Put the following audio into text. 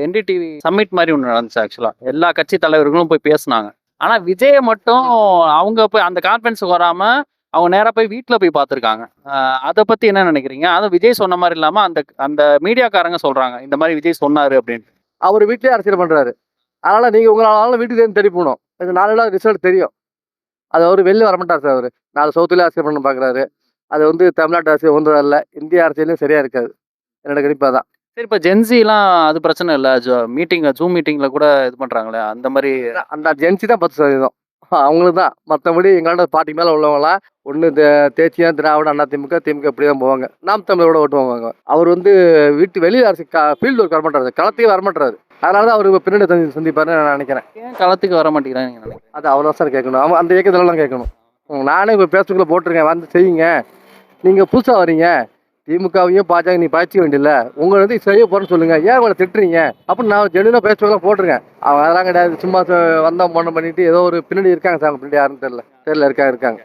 NDTV submit மாரி ஒண்ணு நடந்துச்சு ஆக்சுவலா. எல்லா கட்சி தலைவர்களும் போய் பேசுனாங்க. ஆனா விஜய மட்டும் அவங்க போய் அந்த கான்ஃபரன்ஸ்க்கு வராம, அவங்க நேரா போய் வீட்ல போய் பார்த்துருக்காங்க. அத பத்தி என்ன நினைக்கிறீங்க? அதுவும் விஜய் சொன்ன மாரி இல்லாம, அந்த அந்த மீடியாக்காரங்க சொல்றாங்க. இந்த மாரி விஜய் சொன்னாரு அப்டின்ட்டு. அவரு வீட்லயே அரசியல் பண்றாரு. அதனால நீங்க உங்களால வீட்டுக்கு தேடி போணும். இது 4 நாள் ரிசல்ட் தெரியும். அது அவரு வெளில வரமாட்டார் சார் அவரு. 4 சவுத்துலயே அரசியல் பண்ண பார்க்குறாரு. அது வந்து தமிழ்நாட்டு அரசியல் ஒன்றும் இல்ல. இந்திய அரசியலும் சரியா இருக்காது. என்னோட கணிப்பு அதான். சரி இப்ப ஜென்ஸிலாம் அது பிரச்சனை இல்ல. ஜூம் மீட்டிங்ல கூட இது பண்றாங்களே, அந்த மாரி அந்த ஜென்சி தான் 10% அவங்களுக்கு தான். மத்தபடி எங்களோட பார்ட்டிக்கு மேல உள்ளவங்கலாம் ஒண்ணு தேசியம், திராவிட, அண்ணா திமுக, திமுக இப்படிதான் போவாங்க. நாம் தமிழரோட ஓட்டு வாங்குவாங்க. அவர் வந்து வீட்டு வெளியில ஃபீல்டு ஒர்க் வரமாட்டாரு. களத்துக்கே வரமாட்டாரு. அதனால தான் அவரு பின்னாடி சந்திப்பாருன்னு நான் நினைக்கிறேன். ஏன் களத்துக்கு வர மாட்டேங்கிறாங்க நீங்க நினைக்கிறீங்க? அது அவ்வளோ சார் கேட்கணும். அவன் அந்த இயக்கத்துலலாம் கேட்கணும். நானே இப்போ ஃபேஸ்புக்கில் போட்டிருக்கேன், வந்து செய்யுங்க. நீங்கள் புதுசாக வரீங்க, திமுகவையும் பாஜக நீ பாய்ச்சிக்க வேண்டியதில்ல, உங்களை வந்து செய்ய போகிறேன்னு சொல்லுங்கள், ஏன் உங்களை திட்டுறீங்க அப்படின்னு நான் ஜென்யூனாக ஃபேஸ்புக்கில் போட்டிருக்கேன். அவங்க அதெல்லாம் கிடையாது, சும்மா வந்தோம் போன பண்ணிட்டு ஏதோ ஒரு பின்னாடி இருக்காங்க சார். அவங்க பின்னாடி யாருன்னு தெரியல இருக்காங்க.